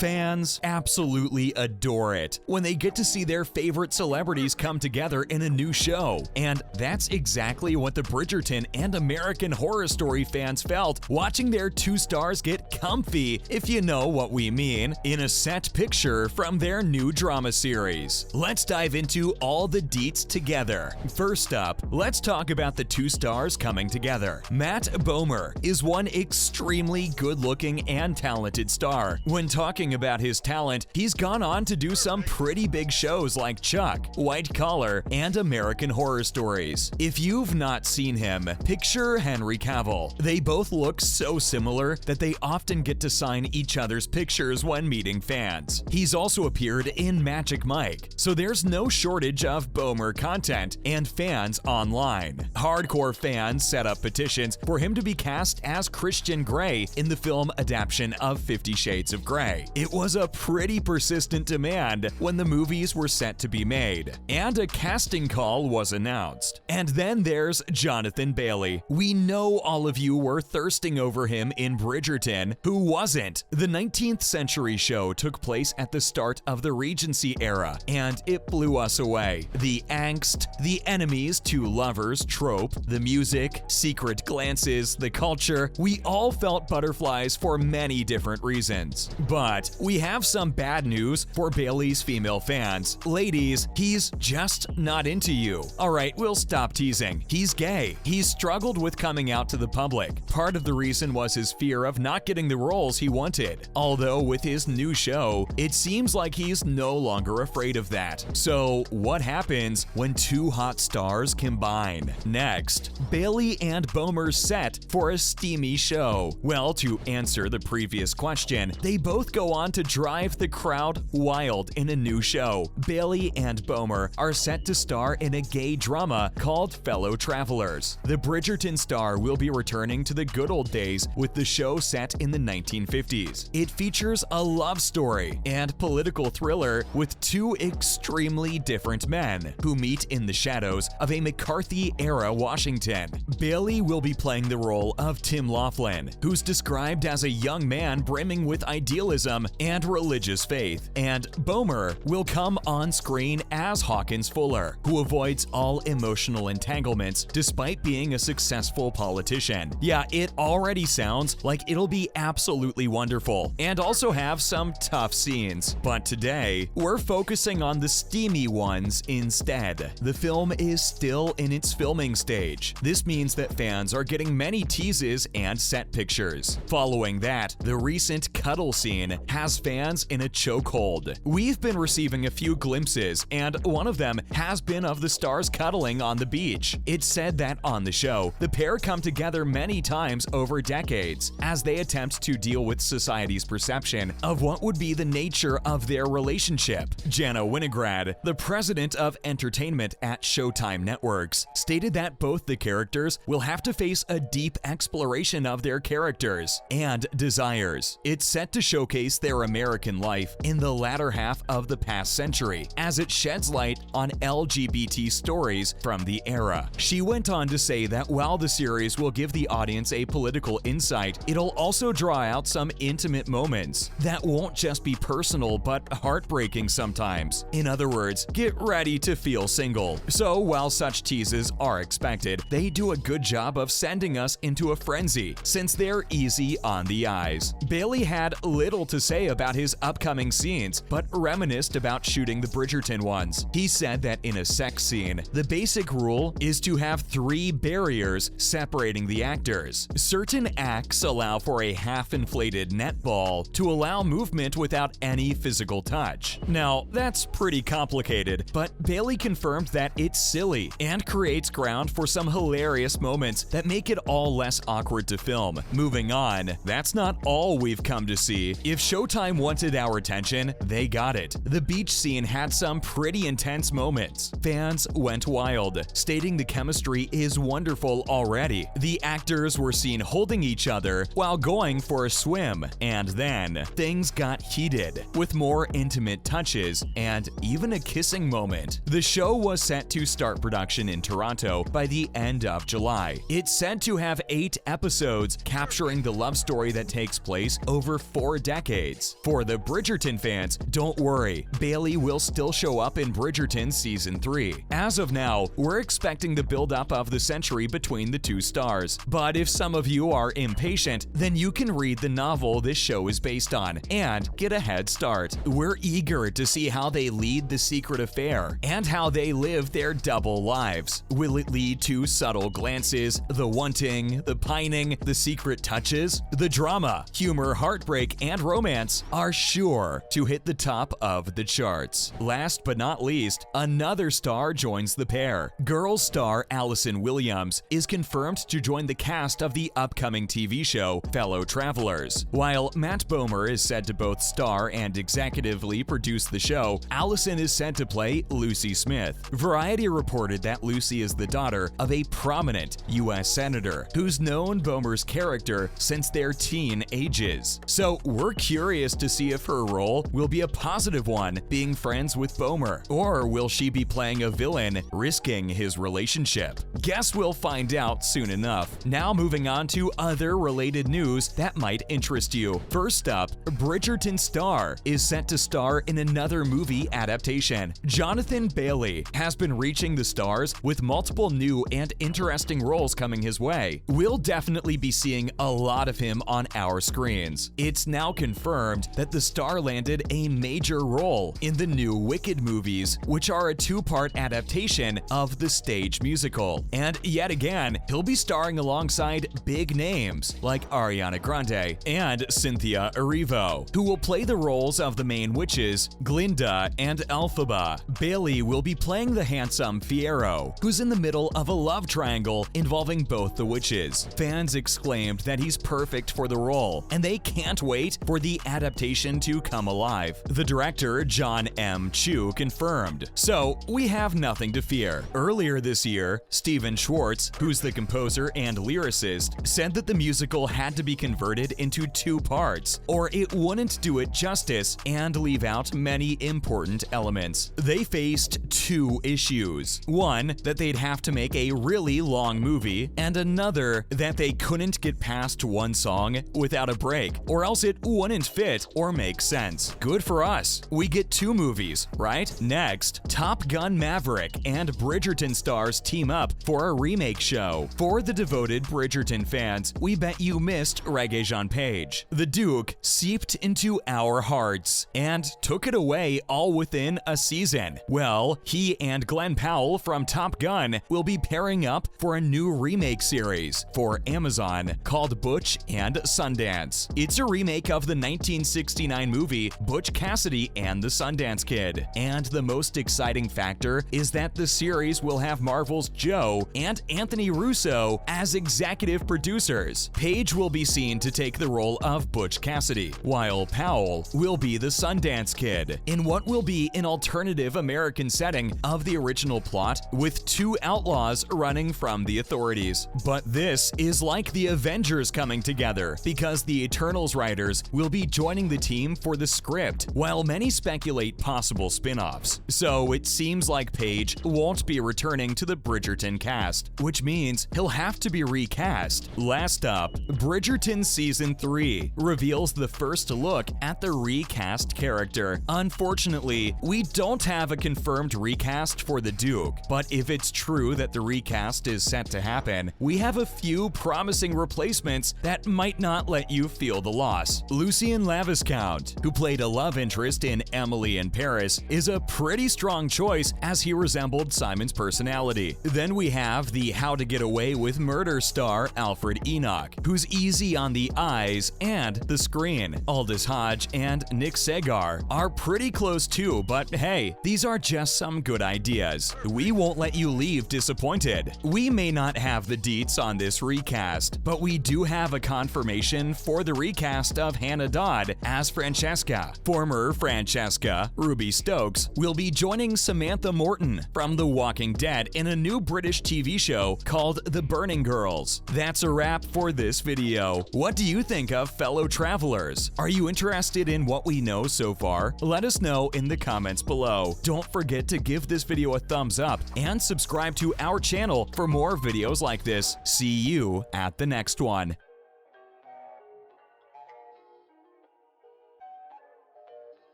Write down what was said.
Fans absolutely adore it when they get to see their favorite celebrities come together in a new show. And that's exactly what the Bridgerton and American Horror Story fans felt watching their two stars get comfy, if you know what we mean, in a set picture from their new drama series. Let's dive into all the deets together. First up, let's talk about the two stars coming together. Matt Bomer is one extremely good-looking and talented star. When talking about his talent, he's gone on to do some pretty big shows like Chuck, White Collar, and American Horror Stories. If you've not seen him, picture Henry Cavill. They both look so similar that they often get to sign each other's pictures when meeting fans. He's also appeared in Magic Mike, so there's no shortage of Bomer content and fans online. Hardcore fans set up petitions for him to be cast as Christian Grey in the film adaptation of 50 Shades of Grey. It was a pretty persistent demand when the movies were set to be made, and a casting call was announced. And then there's Jonathan Bailey. We know all of you were thirsting over him in Bridgerton. Who wasn't? The 19th century show took place at the start of the Regency era, and it blew us away. The angst, the enemies to lovers trope, the music, secret glances, the culture, we all felt butterflies for many different reasons. But we have some bad news for Bailey's female fans. Ladies, he's just not into you. Alright, we'll stop teasing. He's gay. He's struggled with coming out to the public. Part of the reason was his fear of not getting the roles he wanted. Although with his new show, it seems like he's no longer afraid of that. So what happens when two hot stars combine? Next, Bailey and Bomer's set for a steamy show. Well, to answer the previous question, they both go on to drive the crowd wild in a new show. Bailey and Bomer are set to star in a gay drama called Fellow Travelers. The Bridgerton star will be returning to the good old days with the show set in the 1950s. It features a love story and political thriller with two extremely different men who meet in the shadows of a McCarthy-era Washington. Bailey will be playing the role of Tim Laughlin, who's described as a young man brimming with idealism and religious faith, and Bomer will come on screen as Hawkins Fuller, who avoids all emotional entanglements despite being a successful politician. Yeah, it already sounds like it'll be absolutely wonderful and also have some tough scenes. But today, we're focusing on the steamy ones instead. The film is still in its filming stage. This means that fans are getting many teases and set pictures. Following that, the recent cuddle scene has fans in a chokehold. We've been receiving a few glimpses, and one of them has been of the stars cuddling on the beach. It's said that on the show, the pair come together many times over decades as they attempt to deal with society's perception of what would be the nature of their relationship. Jana Winograd, the president of entertainment at Showtime Networks, stated that both the characters will have to face a deep exploration of their characters and desires. It's set to showcase their American life in the latter half of the past century, as it sheds light on LGBT stories from the era. She went on to say that while the series will give the audience a political insight, it'll also draw out some intimate moments that won't just be personal but heartbreaking sometimes. In other words, get ready to feel single. So while such teases are expected, they do a good job of sending us into a frenzy since they're easy on the eyes. Bailey had little to say about his upcoming scenes, but reminisced about shooting the Bridgerton ones. He said that in a sex scene, the basic rule is to have 3 barriers separating the actors. Certain acts allow for a half-inflated netball to allow movement without any physical touch. Now, that's pretty complicated, but Bailey confirmed that it's silly and creates ground for some hilarious moments that make it all less awkward to film. Moving on, that's not all we've come to see. If Showtime wanted our attention, they got it. The beach scene had some pretty intense moments. Fans went wild, stating the chemistry is wonderful already. The actors were seen holding each other while going for a swim, and then things got heated, with more intimate touches and even a kissing moment. The show was set to start production in Toronto by the end of July. It's said to have 8 episodes capturing the love story that takes place over 4 decades. decades. For the Bridgerton fans, don't worry, Bailey will still show up in Bridgerton Season 3. As of now, we're expecting the build-up of the century between the two stars. But if some of you are impatient, then you can read the novel this show is based on and get a head start. We're eager to see how they lead the secret affair and how they live their double lives. Will it lead to subtle glances, the wanting, the pining, the secret touches? The drama, humor, heartbreak, and romance are sure to hit the top of the charts. Last but not least, another star joins the pair. Girls star Allison Williams is confirmed to join the cast of the upcoming TV show Fellow Travelers. While Matt Bomer is said to both star and executively produce the show, Allison is said to play Lucy Smith. Variety reported that Lucy is the daughter of a prominent U.S. senator who's known Bomer's character since their teen ages. So we're curious to see if her role will be a positive one, being friends with Bomer, or will she be playing a villain, risking his relationship? Guess we'll find out soon enough. Now moving on to other related news that might interest you. First up, Bridgerton star is set to star in another movie adaptation. Jonathan Bailey has been reaching the stars with multiple new and interesting roles coming his way. We'll definitely be seeing a lot of him on our screens. It's now confirmed that the star landed a major role in the new Wicked movies, which are a two-part adaptation of the stage musical. And yet again, he'll be starring alongside big names like Ariana Grande and Cynthia Erivo, who will play the roles of the main witches, Glinda and Elphaba. Bailey will be playing the handsome Fiyero, who's in the middle of a love triangle involving both the witches. Fans exclaimed that he's perfect for the role, and they can't wait for the adaptation to come alive. The director, John M. Chu, confirmed. So we have nothing to fear. Earlier this year, Steven Schwartz, who's the composer and lyricist, said that the musical had to be converted into two parts, or it wouldn't do it justice and leave out many important elements. They faced two issues. One, that they'd have to make a really long movie, and another, that they couldn't get past one song without a break, or else it wouldn't fit or make sense. Good for us. We get two movies, right? Next, Top Gun Maverick and Bridgerton stars team up for a remake show. For the devoted Bridgerton fans, we bet you missed Regé-Jean Page. The Duke seeped into our hearts and took it away all within a season. Well, he and Glenn Powell from Top Gun will be pairing up for a new remake series for Amazon called Butch and Sundance. It's a remake of the 1969 movie Butch Cassidy and the Sundance Kid. And the most exciting factor is that the series will have Marvel's Joe and Anthony Russo as executive producers. Page will be seen to take the role of Butch Cassidy, while Powell will be the Sundance Kid, in what will be an alternative American setting of the original plot with two outlaws running from the authorities. But this is like the Avengers coming together, because the Eternals writers will be joining the team for the script, while many speculate possible spin-offs. So it seems like Page won't be returning to the Bridgerton cast, which means he'll have to be recast. Last up, Bridgerton Season 3 reveals the first look at the recast character. Unfortunately, we don't have a confirmed recast for the Duke, but if it's true that the recast is set to happen, we have a few promising replacements that might not let you feel the loss. Lucien Laviscount, who played a love interest in Emily in Paris, is a pretty strong choice as he resembled Simon's personality. Then we have the How to Get Away with Murder star Alfred Enoch, who's easy on the eyes and the screen. Aldous Hodge and Nick Segar are pretty close too, but hey, these are just some good ideas. We won't let you leave disappointed. We may not have the deets on this recast, but we do have a confirmation for the recast of Hannah Dodd as Francesca. Former Francesca, Ruby Stokes, will be joining Samantha Morton from The Walking Dead in a new British TV show called The Burning Girls. That's a wrap for this video. What do you think of Fellow Travelers? Are you interested in what we know so far? Let us know in the comments below. Don't forget to give this video a thumbs up and subscribe to our channel for more videos like this. See you at the next one.